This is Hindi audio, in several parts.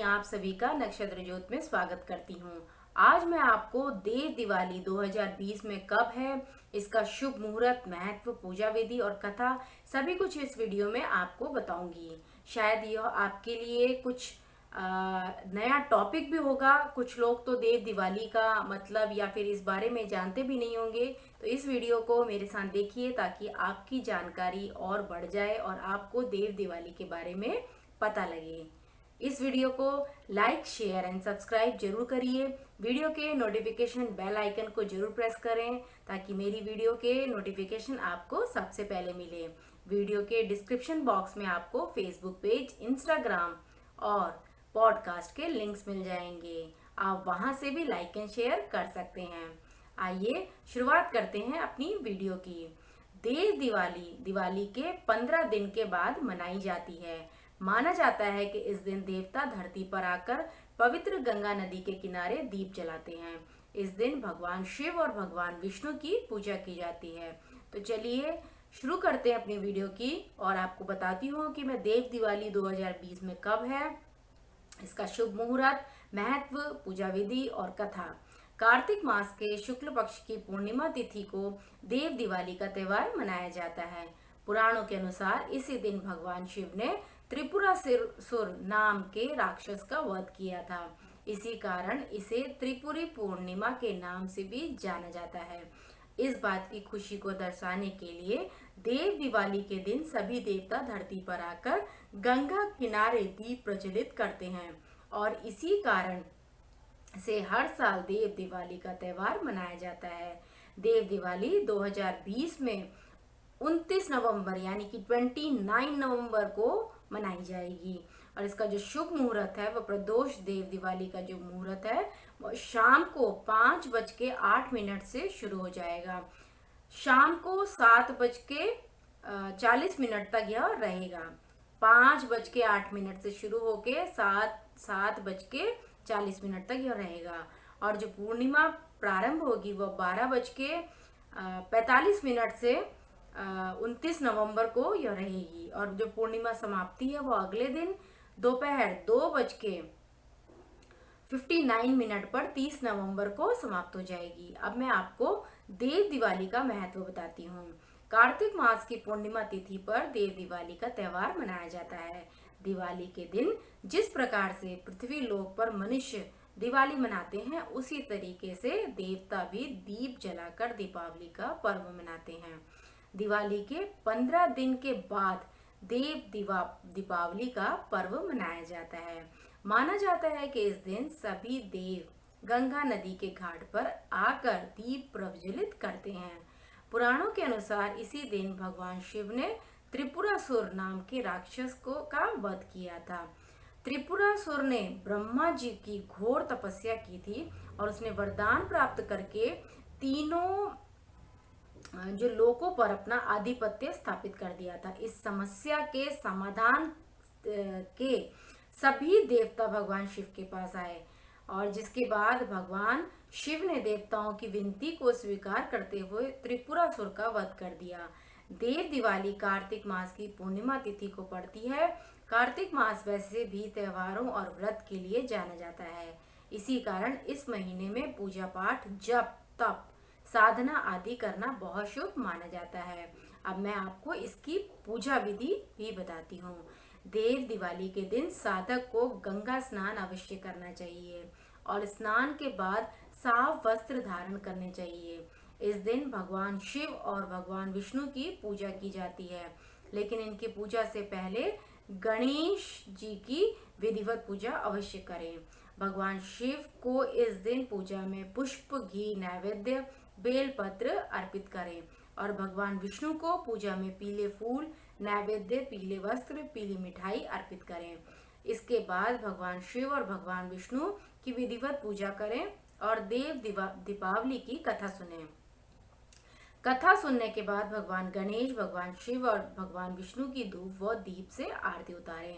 आप सभी का नक्षत्र ज्योत में स्वागत करती हूँ। आज मैं आपको देव दिवाली 2020 में कब है, इसका शुभ मुहूर्त, महत्व, पूजा विधि और कथा सभी कुछ इस वीडियो में आपको बताऊंगी। शायद यह आपके लिए कुछ नया टॉपिक भी होगा। कुछ लोग तो देव दिवाली का मतलब या फिर इस बारे में जानते भी नहीं होंगे। तो इस वीडियो को मेरे साथ देखिए ताकि आपकी जानकारी और बढ़ जाए और आपको देव दिवाली के बारे में पता लगे। इस वीडियो को लाइक, शेयर एंड सब्सक्राइब जरूर करिए। वीडियो के नोटिफिकेशन बेल आइकन को जरूर प्रेस करें ताकि मेरी वीडियो के नोटिफिकेशन आपको सबसे पहले मिले। वीडियो के डिस्क्रिप्शन बॉक्स में आपको फेसबुक पेज, इंस्टाग्राम और पॉडकास्ट के लिंक्स मिल जाएंगे। आप वहां से भी लाइक एंड शेयर कर सकते हैं। आइए शुरुआत करते हैं अपनी वीडियो की। देव दिवाली दिवाली के 15 दिन के बाद मनाई जाती है। माना जाता है कि इस दिन देवता धरती पर आकर पवित्र गंगा नदी के किनारे दीप जलाते हैं। इस दिन भगवान शिव और भगवान विष्णु की पूजा की जाती है। तो चलिए शुरू करते हैं अपनी वीडियो की और आपको बताती हूँ कि मैं देव दिवाली 2020 में कब है, इसका शुभ मुहूर्त, महत्व, पूजा विधि और कथा। कार्तिक मास के शुक्ल पक्ष की पूर्णिमा तिथि को देव दिवाली का त्योहार मनाया जाता है। पुराणों के अनुसार इसी दिन भगवान शिव ने त्रिपुरासुर नाम के राक्षस का वध किया था। इसी कारण इसे त्रिपुरी पूर्णिमा के नाम से भी जाना जाता है। इस बात की खुशी को दर्शाने के लिए देव दिवाली के दिन सभी देवता धरती पर आकर गंगा किनारे दीप प्रज्वलित करते हैं और इसी कारण से हर साल देव दिवाली का त्योहार मनाया जाता है। देव दिवाली 2020 में 29 नवंबर यानी कि 29 नवंबर को मनाई जाएगी और इसका जो शुभ मुहूर्त है वो प्रदोष देव दिवाली का जो मुहूर्त है वो शाम को 5:08 से शुरू हो जाएगा। शाम को 7:40 तक यह रहेगा। 5:08 से शुरू होके 7:40 तक यह रहेगा और जो पूर्णिमा प्रारंभ होगी वो 12:45 से 29 नवंबर को यह रहेगी और जो पूर्णिमा समाप्ति है वो अगले दिन दोपहर 2:59 पर 30 नवंबर को समाप्त हो जाएगी। अब मैं आपको देव दिवाली का महत्व बताती हूँ। कार्तिक मास की पूर्णिमा तिथि पर देव दिवाली का त्योहार मनाया जाता है। दिवाली के दिन जिस प्रकार से पृथ्वी लोक पर मनुष्य दिवाली मनाते हैं उसी तरीके से देवता भी दीप जलाकर दीपावली का पर्व मनाते हैं। दिवाली के 15 दिन के बाद दीपावली का पर्व मनाया जाता है। माना जाता है कि इस दिन सभी देव गंगा नदी के घाट पर आकर दीप प्रज्वलित करते हैं। पुराणों के अनुसार इसी दिन भगवान शिव ने त्रिपुरासुर नाम के राक्षस का वध किया था। त्रिपुरासुर ने ब्रह्मा जी की घोर तपस्या की थी और उसने वरदान प्राप्त करके तीनों जो लोकों पर अपना आधिपत्य स्थापित कर दिया था। इस समस्या के समाधान के सभी देवता भगवान शिव के पास आए और जिसके बाद भगवान शिव ने देवताओं की विनती को स्वीकार करते हुए त्रिपुरासुर का वध कर दिया। देव दिवाली कार्तिक मास की पूर्णिमा तिथि को पड़ती है। कार्तिक मास वैसे भी त्योहारों और व्रत के लिए जाना जाता है। इसी कारण इस महीने में पूजा पाठ, जप, तप, साधना आदि करना बहुत शुभ माना जाता है। अब मैं आपको इसकी पूजा विधि भी बताती हूँ। देव दिवाली के दिन साधक को गंगा स्नान अवश्य करना चाहिए और स्नान के बाद साफ वस्त्र धारण करने चाहिए। इस दिन भगवान शिव और भगवान विष्णु की पूजा की जाती है, लेकिन इनकी पूजा से पहले गणेश जी की विधिवत पूजा अवश्य करें। भगवान शिव को इस दिन पूजा में पुष्प, घी, नैवेद्य, बेलपत्र अर्पित करें और भगवान विष्णु को पूजा में पीले फूल, नैवेद्य, पीले वस्त्र, पीली मिठाई अर्पित करें। इसके बाद भगवान शिव और भगवान विष्णु की विधिवत पूजा करें और दीपावली की कथा सुनें। कथा सुनने के बाद भगवान गणेश, भगवान शिव और भगवान विष्णु की धूप व दीप से आरती उतारें।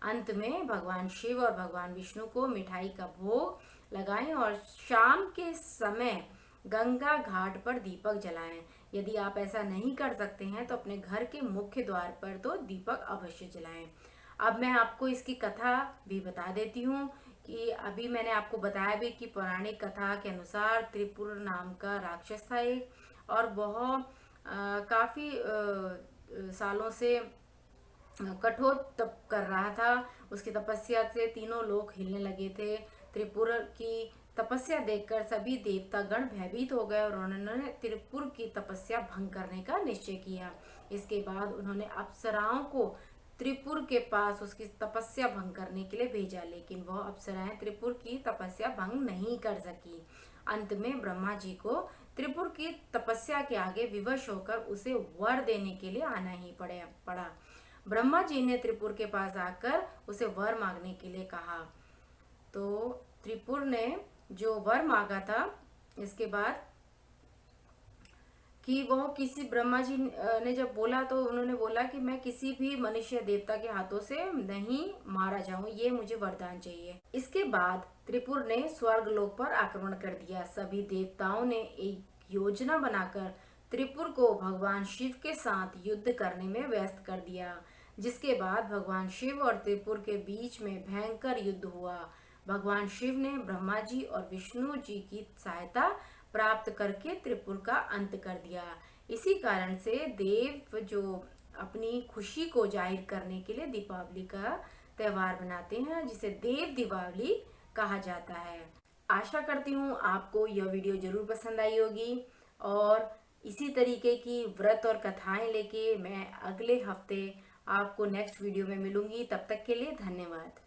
अंत में भगवान शिव और भगवान विष्णु को मिठाई का भोग लगाएं और शाम के समय गंगा घाट पर दीपक जलाएं। यदि आप ऐसा नहीं कर सकते हैं तो अपने घर के मुख्य द्वार पर तो दीपक अवश्य जलाएं। अब मैं आपको इसकी कथा भी बता देती हूँ कि अभी मैंने आपको बताया भी कि पौराणिक कथा के अनुसार त्रिपुर नाम का राक्षस था एक, और वह काफ़ी सालों से कठोर तप कर रहा था। उसकी तपस्या से तीनों लोग हिलने लगे थे। त्रिपुर की तपस्या देखकर सभी देवता गण भयभीत हो गए और उन्होंने त्रिपुर की तपस्या भंग करने का निश्चय किया। इसके बाद उन्होंने अप्सराओं को त्रिपुर के पास उसकी तपस्या भंग करने के लिए भेजा, लेकिन वह अप्सराएं त्रिपुर की तपस्या भंग नहीं कर सकी। अंत में ब्रह्मा जी को त्रिपुर की तपस्या के आगे विवश होकर उसे वर देने के लिए आना ही पड़ा। ब्रह्मा जी ने त्रिपुर के पास आकर उसे वर मांगने के लिए कहा, तो त्रिपुर ने जो वर मांगा था इसके बाद कि वह किसी, ब्रह्मा जी ने जब बोला तो उन्होंने बोला कि मैं किसी भी मनुष्य देवता के हाथों से नहीं मारा जाऊं, ये मुझे वरदान चाहिए। इसके बाद त्रिपुर ने स्वर्ग लोक पर आक्रमण कर दिया। सभी देवताओं ने एक योजना बनाकर त्रिपुर को भगवान शिव के साथ युद्ध करने में व्यस्त कर दिया, जिसके बाद भगवान शिव और त्रिपुर के बीच में भयंकर युद्ध हुआ। भगवान शिव ने ब्रह्मा जी और विष्णु जी की सहायता प्राप्त करके त्रिपुर का अंत कर दिया। इसी कारण से देव जो अपनी खुशी को जाहिर करने के लिए दीपावली का त्यौहार मनाते हैं, जिसे देव दीपावली कहा जाता है। आशा करती हूँ आपको यह वीडियो जरूर पसंद आई होगी, और इसी तरीके की व्रत और कथाएं लेके मैं अगले हफ्ते आपको नेक्स्ट वीडियो में मिलूंगी। तब तक के लिए धन्यवाद।